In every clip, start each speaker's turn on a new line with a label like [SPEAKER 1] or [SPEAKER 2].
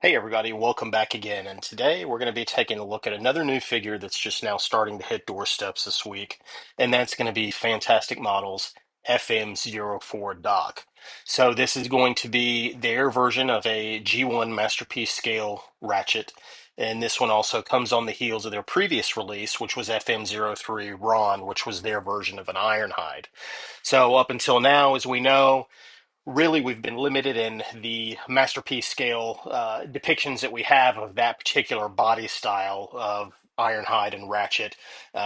[SPEAKER 1] Hey everybody, welcome back again. And today we're going to be taking a look at another new figure that's just now starting to hit doorsteps this week, and that's going to be Fantastic Models FM-04 Dock. So this is going to be their version of a G1 Masterpiece Scale Ratchet, and this one also comes on the heels of their previous release, which was FM-03 Ron, which was their version of an Ironhide. So up until now, as we know, really we've been limited in the masterpiece scale depictions that we have of that particular body style of Ironhide and Ratchet.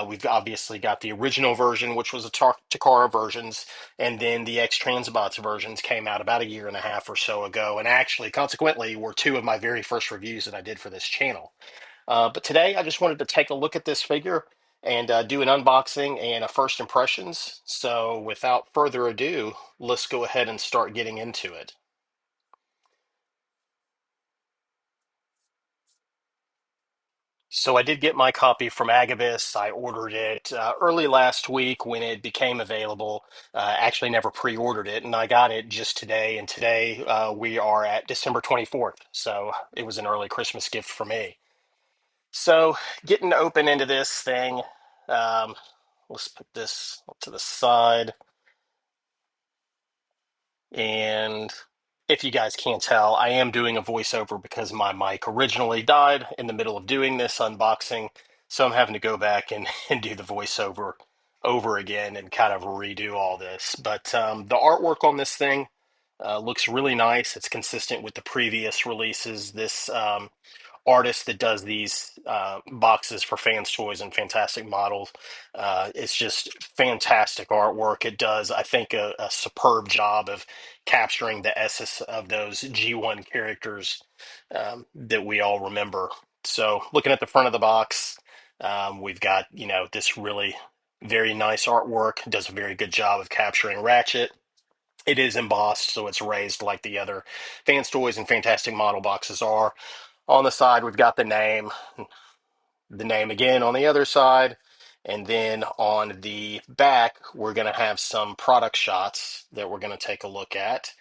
[SPEAKER 1] We've obviously got the original version, which was the Takara versions, and then the X Transbots versions came out about a year and a half or so ago, and actually, consequently, were two of my very first reviews that I did for this channel. But today I just wanted to take a look at this figure and do an unboxing and a first impressions. So without further ado, let's go ahead and start getting into it. So I did get my copy from Agabus. I ordered it early last week when it became available. Actually never pre-ordered it, and I got it just today. And today we are at December 24th. So it was an early Christmas gift for me. So getting open into this thing, um, let's put this to the side. And if you guys can't tell, I am doing a voiceover because my mic originally died in the middle of doing this unboxing. So I'm having to go back and, and do the voiceover over again and kind of redo all this. But the artwork on this thing looks really nice. It's consistent with the previous releases. This artist that does these boxes for Fans Toys and Fantastic Models. It's just fantastic artwork. It does, I think, a superb job of capturing the essence of those G1 characters that we all remember. So, looking at the front of the box, we've got, this really very nice artwork. Does a very good job of capturing Ratchet. It is embossed, so it's raised like the other Fans Toys and Fantastic Model boxes are. On the side, we've got the name again on the other side. And then on the back, we're going to have some product shots that we're going to take a look at.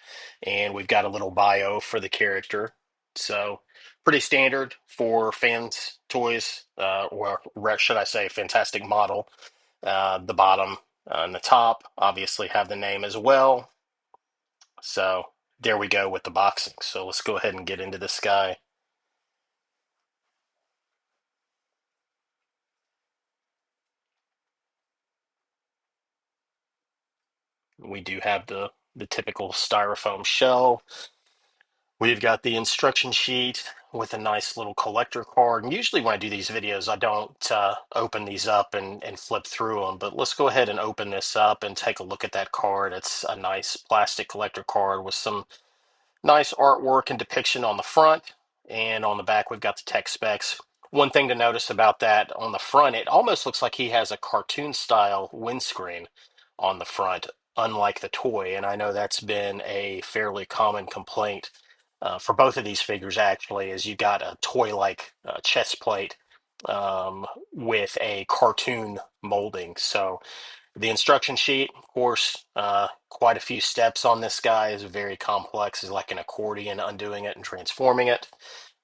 [SPEAKER 1] And we've got a little bio for the character. So, pretty standard for fans toys, or should I say, Fantastic Model. The bottom and the top obviously have the name as well. So, there we go with the boxing. So, let's go ahead and get into this guy. We do have the typical styrofoam shell. We've got the instruction sheet with a nice little collector card. And usually when I do these videos, I don't open these up and flip through them. But let's go ahead and open this up and take a look at that card. It's a nice plastic collector card with some nice artwork and depiction on the front. And on the back, we've got the tech specs. One thing to notice about that on the front, it almost looks like he has a cartoon style windscreen on the front, unlike the toy. And I know that's been a fairly common complaint for both of these figures, actually, is you got a toy-like chest plate with a cartoon molding. So the instruction sheet, of course, quite a few steps on this guy. Is very complex. Is like an accordion, undoing it and transforming it.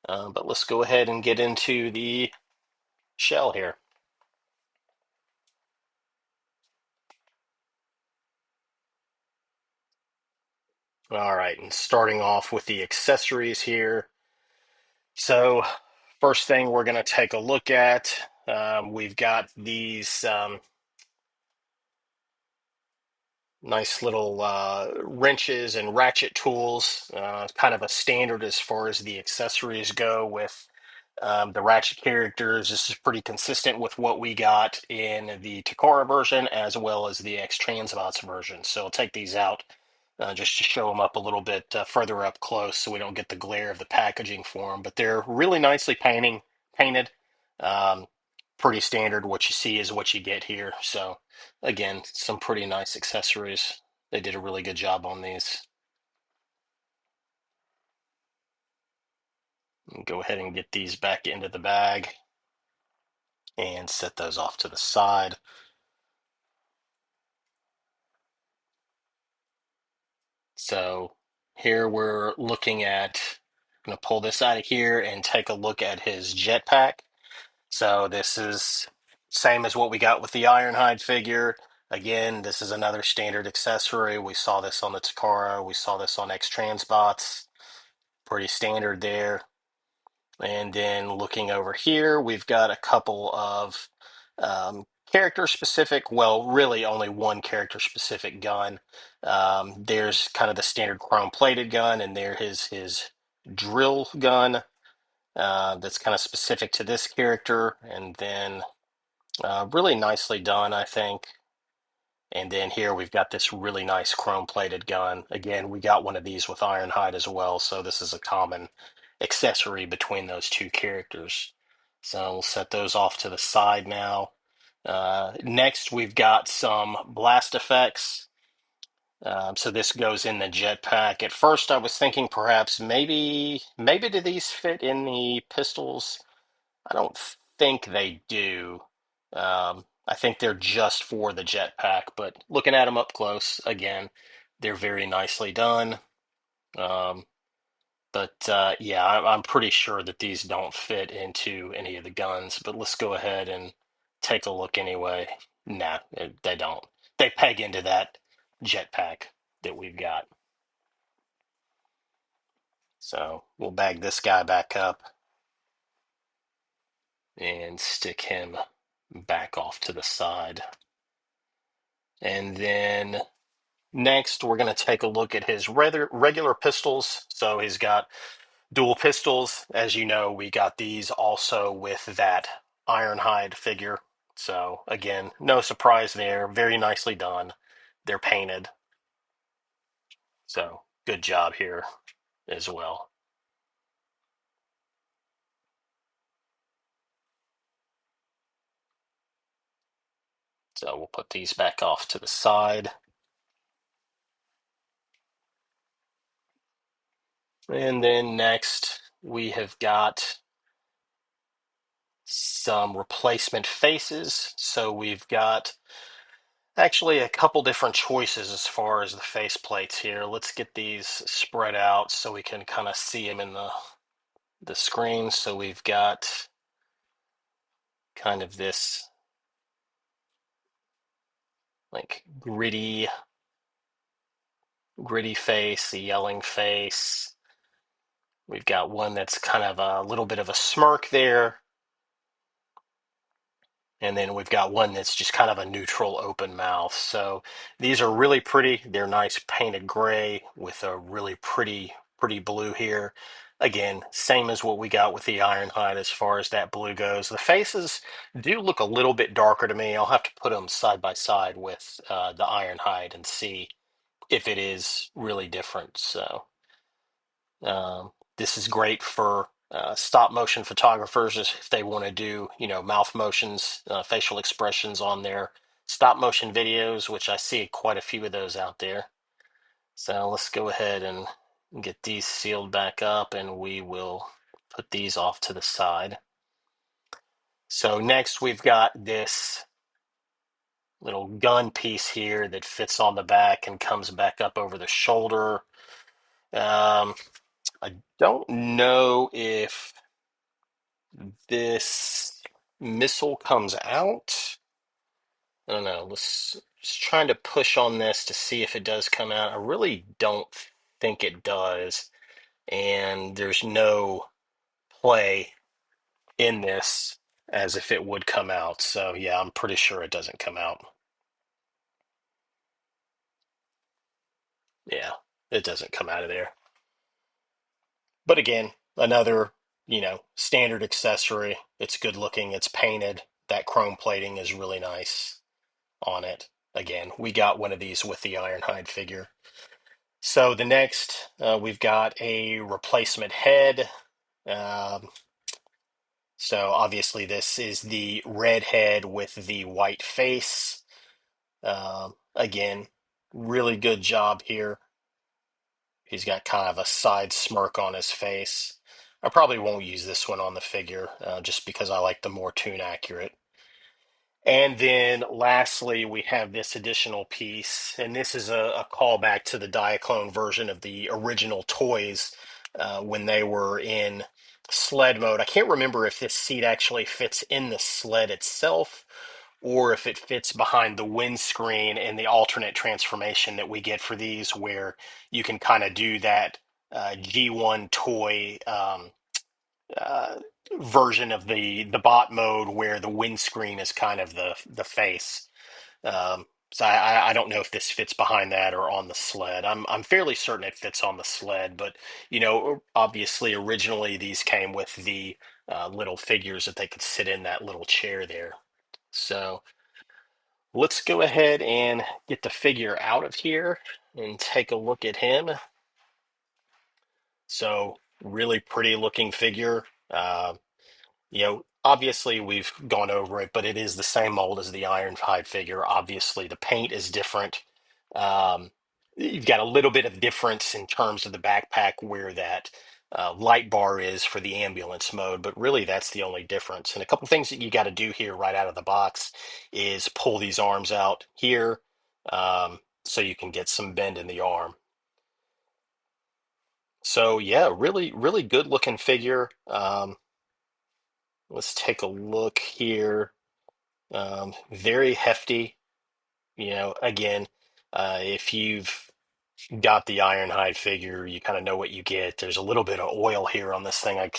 [SPEAKER 1] But let's go ahead and get into the shell here. All right, and starting off with the accessories here. So, first thing we're going to take a look at, we've got these nice little wrenches and ratchet tools. Kind of a standard as far as the accessories go with the ratchet characters. This is pretty consistent with what we got in the Takara version as well as the X Transbots version. So I'll take these out just to show them up a little bit further up close so we don't get the glare of the packaging for them. But they're really nicely painted. Um, Pretty standard. What you see is what you get here. So again, some pretty nice accessories. They did a really good job on these. Go ahead and get these back into the bag and set those off to the side. So here we're looking at going to pull this out of here and take a look at his jetpack. So this is same as what we got with the Ironhide figure. Again, this is another standard accessory. We saw this on the Takara. We saw this on X-Transbots. Pretty standard there. And then looking over here, we've got a couple of character specific, well, really only one character specific gun. There's kind of the standard chrome plated gun, and there is his drill gun that's kind of specific to this character. And then really nicely done, I think. And then here we've got this really nice chrome plated gun. Again, we got one of these with Ironhide as well, so this is a common accessory between those two characters. So we'll set those off to the side now. Next, we've got some blast effects. So this goes in the jetpack. At first, I was thinking perhaps maybe do these fit in the pistols? I don't think they do. I think they're just for the jetpack, but looking at them up close, again, they're very nicely done. Um, but yeah, I'm pretty sure that these don't fit into any of the guns, but let's go ahead and take a look anyway. Nah, they don't. They peg into that jetpack that we've got. So we'll bag this guy back up and stick him back off to the side. And then next, we're going to take a look at his regular pistols. So he's got dual pistols. As you know, we got these also with that Ironhide figure. So again, no surprise there. Very nicely done. They're painted. So good job here as well. So we'll put these back off to the side. And then next, we have got some replacement faces. So we've got actually a couple different choices as far as the face plates here. Let's get these spread out so we can kind of see them in the screen. So we've got kind of this like gritty face, a yelling face. We've got one that's kind of a little bit of a smirk there. And then we've got one that's just kind of a neutral open mouth. So these are really pretty. They're nice painted gray with a really pretty blue here. Again, same as what we got with the Ironhide as far as that blue goes. The faces do look a little bit darker to me. I'll have to put them side by side with the Ironhide and see if it is really different. So this is great for stop motion photographers if they want to do, mouth motions, facial expressions on their stop motion videos, which I see quite a few of those out there. So let's go ahead and get these sealed back up and we will put these off to the side. So next we've got this little gun piece here that fits on the back and comes back up over the shoulder. Um, I don't know if this missile comes out. I don't know. Let's just trying to push on this to see if it does come out. I really don't think it does. And there's no play in this as if it would come out. So yeah, I'm pretty sure it doesn't come out. Yeah, it doesn't come out of there. But again, another, standard accessory. It's good looking, it's painted. That chrome plating is really nice on it. Again, we got one of these with the Ironhide figure. So the next, we've got a replacement head. Um, so obviously this is the red head with the white face. Again, really good job here. He's got kind of a side smirk on his face. I probably won't use this one on the figure just because I like the more tune accurate. And then lastly, we have this additional piece, and this is a callback to the Diaclone version of the original toys. when they were in sled mode. I can't remember if this seat actually fits in the sled itself or if it fits behind the windscreen in the alternate transformation that we get for these, where you can kind of do that G1 toy uh, version of the bot mode where the windscreen is kind of the face. So I don't know if this fits behind that or on the sled. I'm fairly certain it fits on the sled, but obviously originally these came with the little figures that they could sit in that little chair there. So let's go ahead and get the figure out of here and take a look at him. So really pretty looking figure. Obviously we've gone over it, but it is the same mold as the Ironhide figure. Obviously, the paint is different. Um, you've got a little bit of difference in terms of the backpack where that light bar is for the ambulance mode, but really that's the only difference. And a couple things that you got to do here right out of the box is pull these arms out here so you can get some bend in the arm. So yeah, really, really good looking figure. Let's take a look here. Very hefty. Again, if you've got the Ironhide figure, you kind of know what you get. There's a little bit of oil here on this thing.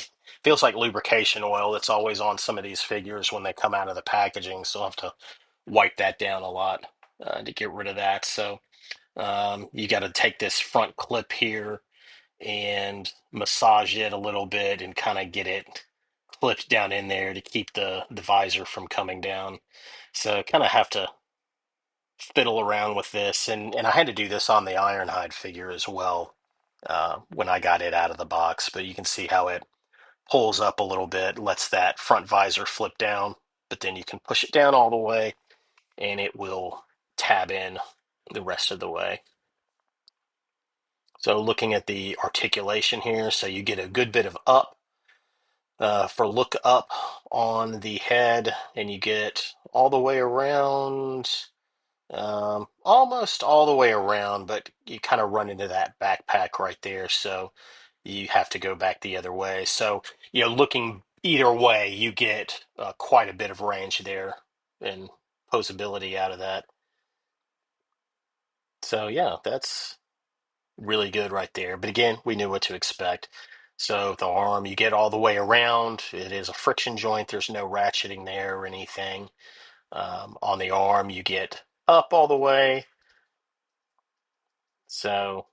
[SPEAKER 1] Feels like lubrication oil that's always on some of these figures when they come out of the packaging. So I'll have to wipe that down a lot to get rid of that. So you got to take this front clip here and massage it a little bit and kind of get it clipped down in there to keep the visor from coming down. So kind of have to fiddle around with this, and I had to do this on the Ironhide figure as well when I got it out of the box. But you can see how it pulls up a little bit, lets that front visor flip down, but then you can push it down all the way, and it will tab in the rest of the way. So looking at the articulation here, so you get a good bit of up for look up on the head, and you get all the way around, almost all the way around, but you kind of run into that backpack right there, so you have to go back the other way. So, looking either way, you get quite a bit of range there and posability out of that. So, yeah, that's really good right there. But again, we knew what to expect. So the arm, you get all the way around. It is a friction joint. There's no ratcheting there or anything. On the arm, you get up all the way. So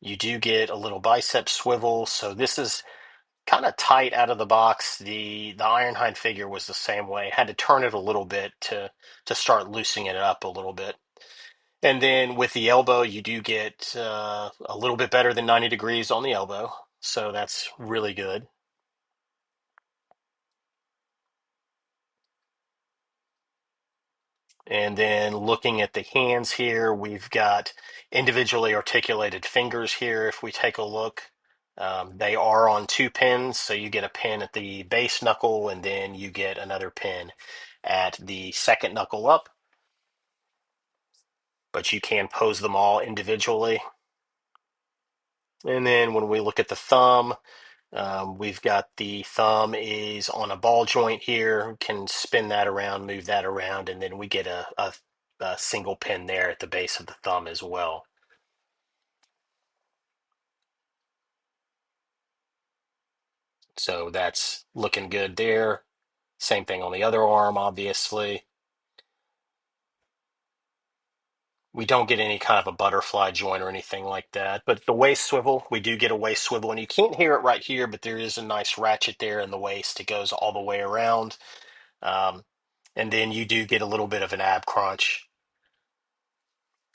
[SPEAKER 1] you do get a little bicep swivel. So this is kind of tight out of the box. The Ironhide figure was the same way. Had to turn it a little bit to start loosening it up a little bit. And then with the elbow, you do get a little bit better than 90 degrees on the elbow. So that's really good. And then looking at the hands here, we've got individually articulated fingers here. If we take a look, they are on two pins. So you get a pin at the base knuckle, and then you get another pin at the second knuckle up. But you can pose them all individually. And then when we look at the thumb, we've got the thumb is on a ball joint here, can spin that around, move that around, and then we get a single pin there at the base of the thumb as well. So that's looking good there. Same thing on the other arm, obviously. We don't get any kind of a butterfly joint or anything like that. But the waist swivel, we do get a waist swivel, and you can't hear it right here, but there is a nice ratchet there in the waist. It goes all the way around. Um, and then you do get a little bit of an ab crunch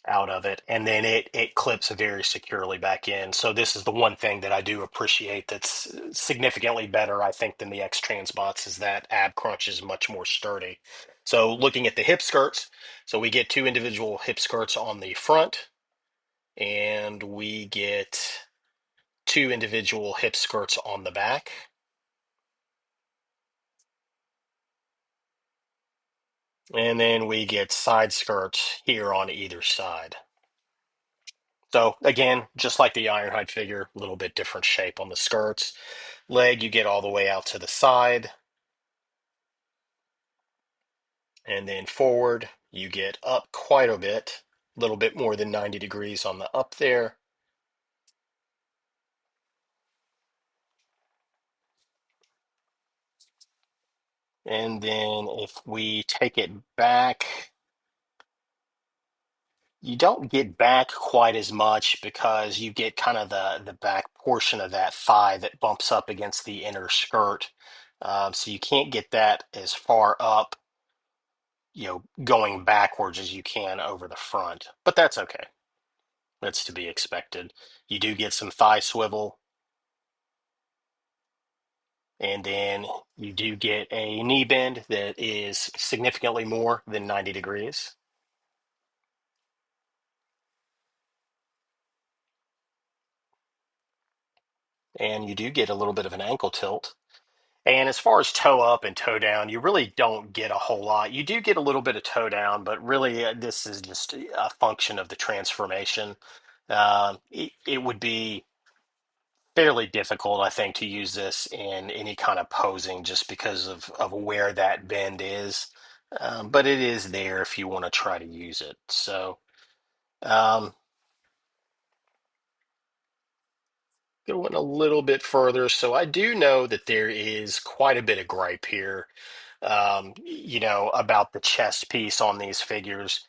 [SPEAKER 1] out of it, and then it clips very securely back in. So this is the one thing that I do appreciate that's significantly better, I think, than the X Transbots is that ab crunch is much more sturdy. So looking at the hip skirts, so we get two individual hip skirts on the front, and we get two individual hip skirts on the back. And then we get side skirts here on either side. So again, just like the Ironhide figure, a little bit different shape on the skirts. Leg, you get all the way out to the side, and then forward, you get up quite a bit, a little bit more than 90 degrees on the up there. And then if we take it back, you don't get back quite as much because you get kind of the back portion of that thigh that bumps up against the inner skirt. So you can't get that as far up, going backwards as you can over the front. But that's okay. That's to be expected. You do get some thigh swivel, and then you do get a knee bend that is significantly more than 90 degrees. And you do get a little bit of an ankle tilt. And as far as toe up and toe down, you really don't get a whole lot. You do get a little bit of toe down, but really this is just a function of the transformation. It would be fairly difficult, I think, to use this in any kind of posing just because of where that bend is. But it is there if you want to try to use it. So, um, going a little bit further. So I do know that there is quite a bit of gripe here, about the chest piece on these figures.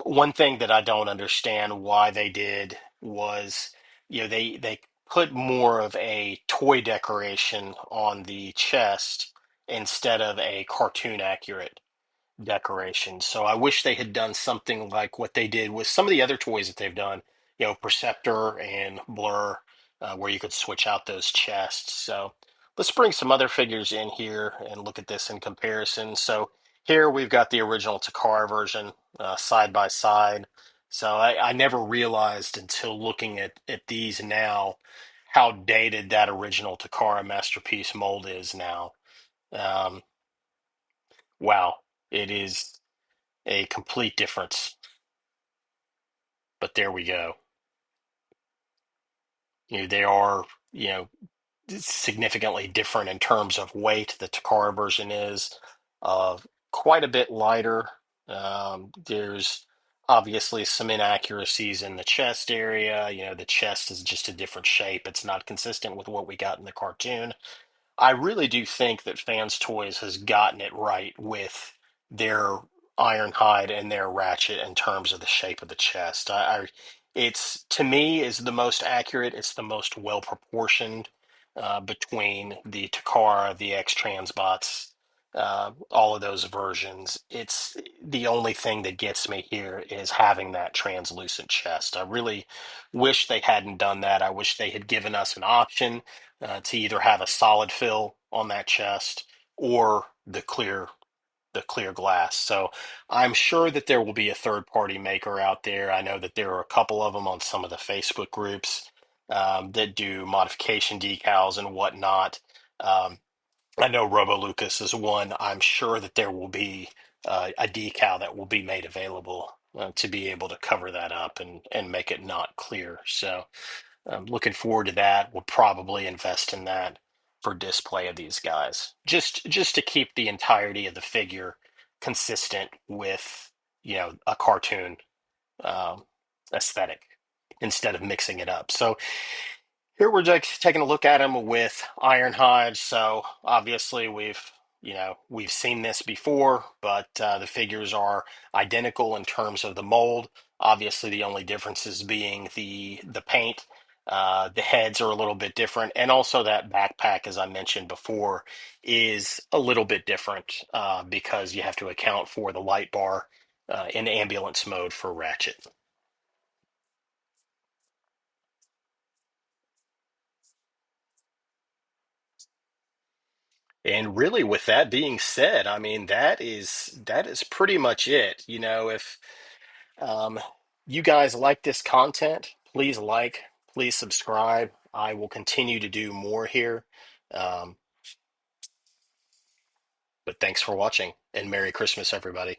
[SPEAKER 1] One thing that I don't understand why they did was, they put more of a toy decoration on the chest instead of a cartoon accurate decoration. So I wish they had done something like what they did with some of the other toys that they've done, Perceptor and Blur, where you could switch out those chests. So let's bring some other figures in here and look at this in comparison. So here we've got the original Takara version side by side. So I never realized until looking at these now how dated that original Takara masterpiece mold is now. Um, wow, it is a complete difference. But there we go. They are, you know, significantly different in terms of weight. The Takara version is quite a bit lighter. There's obviously some inaccuracies in the chest area. The chest is just a different shape. It's not consistent with what we got in the cartoon. I really do think that Fans Toys has gotten it right with their Ironhide and their Ratchet in terms of the shape of the chest. It's to me is the most accurate. It's the most well proportioned between the Takara, the X Transbots, all of those versions. It's the only thing that gets me here is having that translucent chest. I really wish they hadn't done that. I wish they had given us an option to either have a solid fill on that chest or the clear glass. So I'm sure that there will be a third party maker out there. I know that there are a couple of them on some of the Facebook groups that do modification decals and whatnot. Um, I know Robo Lucas is one. I'm sure that there will be a decal that will be made available to be able to cover that up and make it not clear. So I'm looking forward to that. We'll probably invest in that for display of these guys, just to keep the entirety of the figure consistent with a cartoon um, aesthetic instead of mixing it up. So here we're just taking a look at them with Ironhide. So obviously we've seen this before, but the figures are identical in terms of the mold. Obviously, the only differences being the paint. The heads are a little bit different, and also that backpack, as I mentioned before, is a little bit different because you have to account for the light bar in ambulance mode for Ratchet. And really, with that being said, I mean that is pretty much it. If um, you guys like this content, please please subscribe. I will continue to do more here. Um, but thanks for watching, and Merry Christmas, everybody.